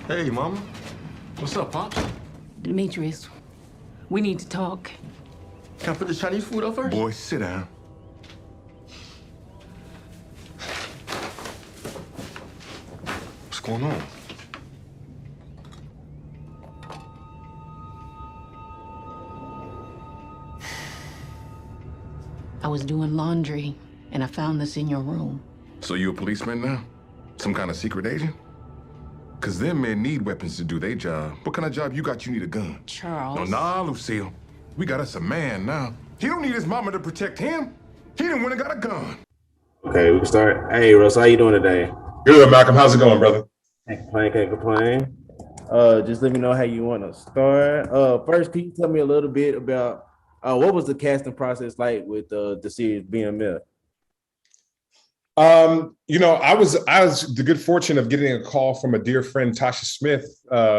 Hey, Mama. What's up, Pops? Demetrius, we need to talk. Can I put the Chinese food up first? Boy, sit down. What's going on? I was doing laundry, and I found this in your room. So you a policeman now? Some kind of secret agent? Because them men need weapons to do their job. What kind of job you got? You need a gun. Charles. No, Lucille. We got us a man now. He don't need his mama to protect him. He done went and got a gun. Okay, we can start. Hey, Russell, how you doing today? Good, Malcolm. How's it going, brother? Can't complain. Just let me know how you want to start. First, can you tell me a little bit about what was the casting process like with the series BMF? I was the good fortune of getting a call from a dear friend, Tasha Smith,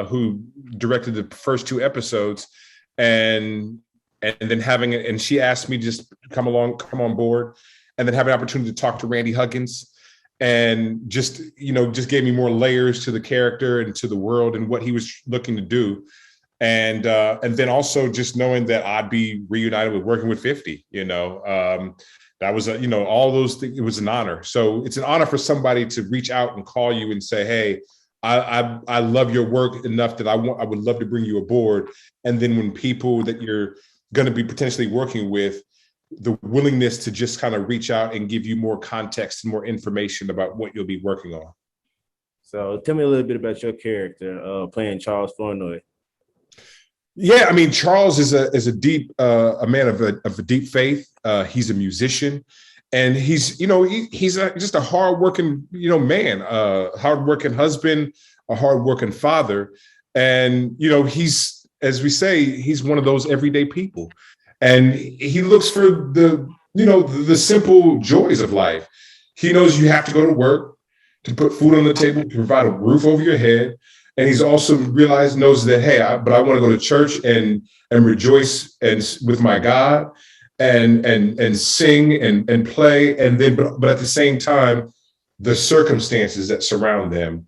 who directed the first 2 episodes, and then and she asked me to just come on board, and then have an opportunity to talk to Randy Huggins, and just gave me more layers to the character and to the world and what he was looking to do, and then also just knowing that I'd be reunited with working with 50, that was all those things. It was an honor. So it's an honor for somebody to reach out and call you and say, hey, I love your work enough that I would love to bring you aboard. And then when people that you're going to be potentially working with, the willingness to just kind of reach out and give you more context and more information about what you'll be working on. So tell me a little bit about your character playing Charles Flenory. Yeah, I mean, Charles is a deep a man of a deep faith. He's a musician, and he's just a hardworking man, a hardworking husband, a hardworking father, and he's, as we say, he's one of those everyday people, and he looks for the simple joys of life. He knows you have to go to work to put food on the table, to provide a roof over your head. And he's also knows that, hey, I want to go to church and rejoice with my God and sing and play. And then, but at the same time, the circumstances that surround them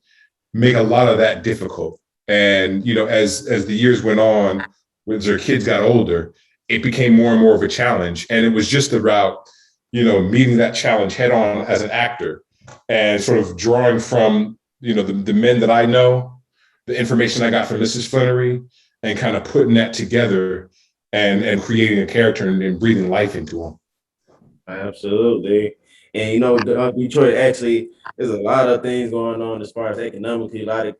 make a lot of that difficult. And, as the years went on, as their kids got older, it became more and more of a challenge. And it was just about, meeting that challenge head on as an actor and sort of drawing from, the men that I know, the information I got from Mrs. Flenory, and kind of putting that together and creating a character and breathing life into him. Absolutely. And Detroit, actually, there's a lot of things going on as far as economically. A lot of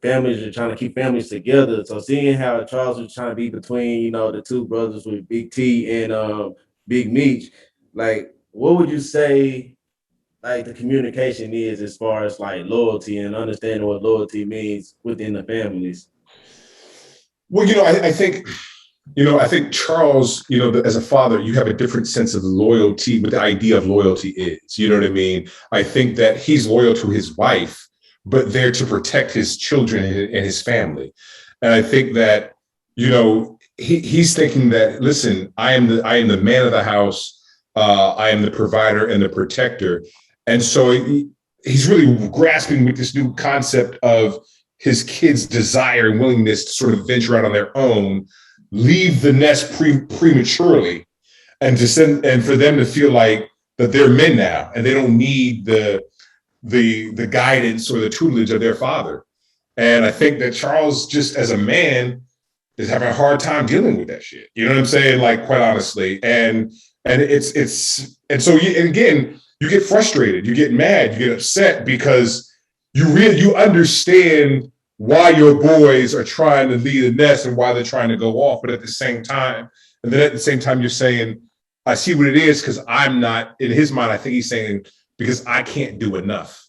families are trying to keep families together. So seeing how Charles was trying to be between the 2 brothers with Big T and Big Meech, what would you say the communication is as far as loyalty and understanding what loyalty means within the families? Well, I think Charles, as a father, you have a different sense of loyalty, what the idea of loyalty is. You know what I mean? I think that he's loyal to his wife, but there to protect his children and his family. And I think that, he's thinking that, listen, I am the man of the house. I am the provider and the protector. And so he's really grasping with this new concept of his kids' desire and willingness to sort of venture out on their own, leave the nest prematurely, and for them to feel like that they're men now and they don't need the guidance or the tutelage of their father. And I think that Charles, just as a man, is having a hard time dealing with that shit. You know what I'm saying? Quite honestly. And so again, you get frustrated, you get mad, you get upset because you understand why your boys are trying to leave the nest and why they're trying to go off. But at the same time, you're saying, I see what it is because I'm not, in his mind, I think he's saying, because I can't do enough.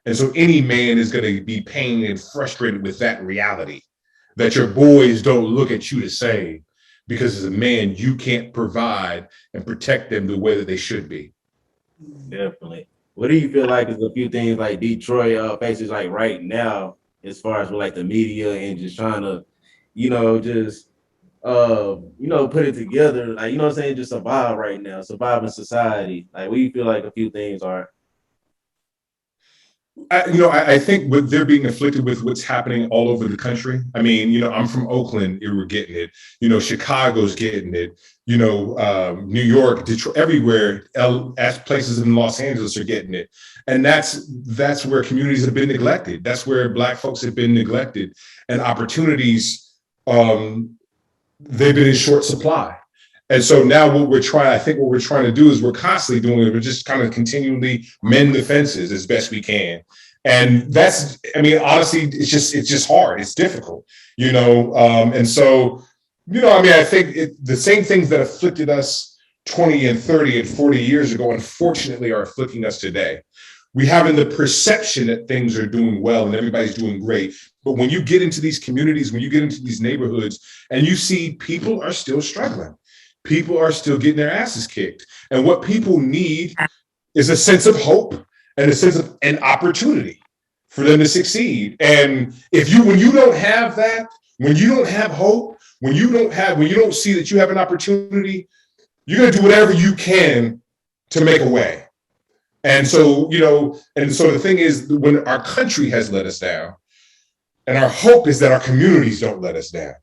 And so any man is going to be pained and frustrated with that reality, that your boys don't look at you the same because as a man, you can't provide and protect them the way that they should be. Definitely. What do you feel like is a few things Detroit faces right now, as far as with the media and just trying to, put it together, what I'm saying, just survive right now, survive in society. What do you feel like a few things are? I think with they're being afflicted with what's happening all over the country. I mean, I'm from Oakland, we're getting it. Chicago's getting it. New York, Detroit, everywhere. As places in Los Angeles are getting it, and that's where communities have been neglected. That's where Black folks have been neglected, and opportunities they've been in short supply. And so now what we're trying to do is we're constantly doing it. We're just kind of continually mend the fences as best we can. And honestly, it's just hard. It's difficult, and so, I think the same things that afflicted us 20 and 30 and 40 years ago, unfortunately, are afflicting us today. We have the perception that things are doing well and everybody's doing great. But when you get into these communities, when you get into these neighborhoods and you see people are still struggling, people are still getting their asses kicked. And what people need is a sense of hope and a sense of an opportunity for them to succeed. And when you don't have that, when you don't have hope, when you don't see that you have an opportunity, you're going to do whatever you can to make a way. And so, the thing is, when our country has let us down, and our hope is that our communities don't let us down.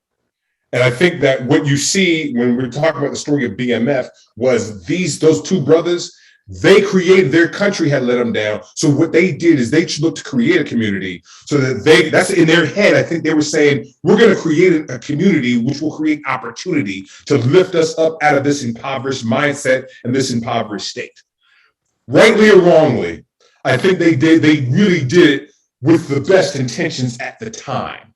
And I think that what you see when we're talking about the story of BMF was those two brothers, they created, their country had let them down. So what they did is they looked to create a community so that that's in their head. I think they were saying, we're going to create a community which will create opportunity to lift us up out of this impoverished mindset and this impoverished state. Rightly or wrongly, I think they really did it with the best intentions at the time.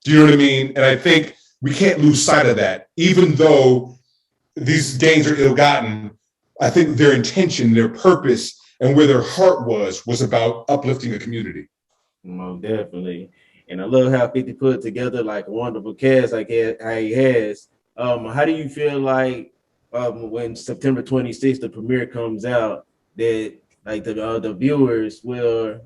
Do you know what I mean? And I think we can't lose sight of that. Even though these gains are ill-gotten, I think their intention, their purpose, and where their heart was about uplifting a community. Most definitely. And I love how 50 put together like a wonderful cast like how he has. How do you feel like when September 26th, the premiere comes out, that like the viewers will,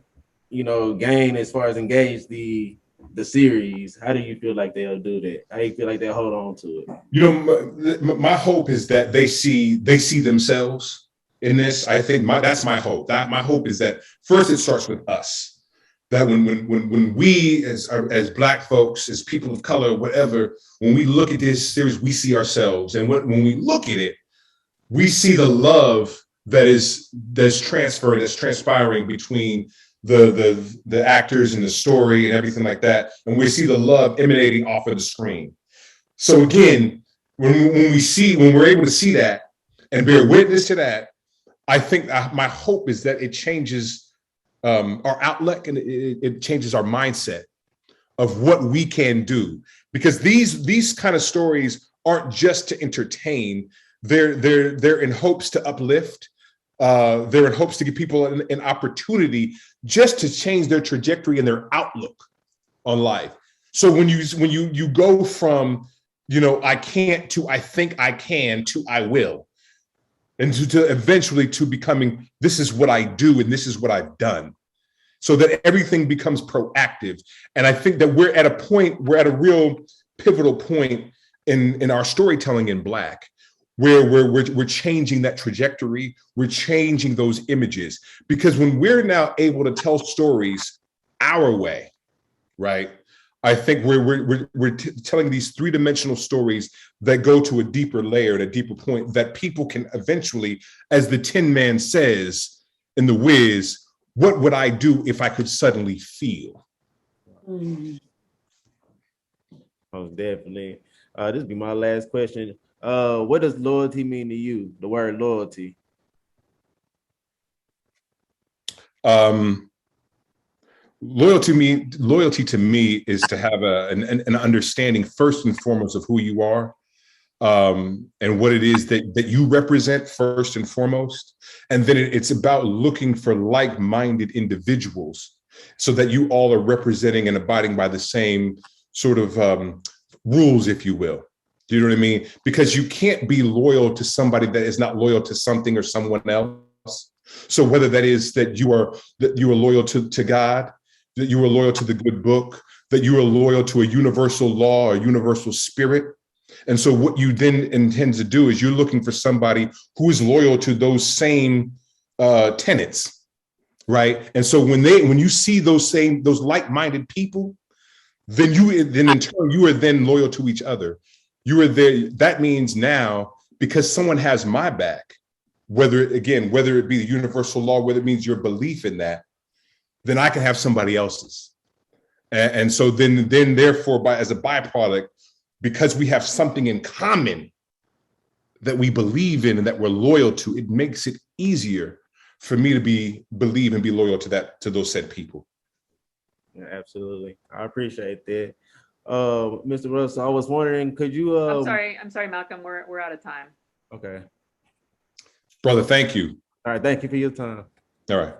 gain as far as engage the series? How do you feel like they'll do that? How do you feel like they'll hold on to it? My hope is that they see themselves in this. I think that's my hope. My hope is that first it starts with us. That when we as Black folks, as people of color, whatever, when we look at this series, we see ourselves, and when we look at it, we see the love that's transpiring between the actors and the story and everything like that, and we see the love emanating off of the screen. So again, when we're able to see that and bear witness to that, I think my hope is that it changes our outlook and it changes our mindset of what we can do, because these kind of stories aren't just to entertain. They're in hopes to uplift. They're in hopes to give people an opportunity just to change their trajectory and their outlook on life. So when you go from, I can't to I think I can to I will, and to eventually to becoming, this is what I do and this is what I've done, so that everything becomes proactive. And I think that we're at a real pivotal point in our storytelling in Black, where we're changing that trajectory, we're changing those images. Because when we're now able to tell stories our way, right? I think we're telling these three-dimensional stories that go to a deeper layer, at a deeper point, that people can eventually, as the Tin Man says in The Wiz, what would I do if I could suddenly feel? Most definitely. This will be my last question. What does loyalty mean to you? The word loyalty. Loyalty to me is to have an understanding first and foremost of who you are, and what it is that you represent first and foremost. And then it's about looking for like-minded individuals so that you all are representing and abiding by the same sort of rules, if you will. Do you know what I mean? Because you can't be loyal to somebody that is not loyal to something or someone else. So whether that is that you are loyal to God, that you are loyal to the good book, that you are loyal to a universal law or universal spirit. And so what you then intend to do is you're looking for somebody who is loyal to those same tenets, right? And so when you see those like-minded people, then in turn you are then loyal to each other. You are there. That means now, because someone has my back, whether it be the universal law, whether it means your belief in that, then I can have somebody else's. And so then therefore, as a byproduct, because we have something in common that we believe in and that we're loyal to, it makes it easier for me to believe and be loyal to those said people. Yeah, absolutely. I appreciate that. Mr. Russell, I was wondering, could you I'm sorry, Malcolm, we're out of time. Okay. Brother, thank you. All right, thank you for your time. All right.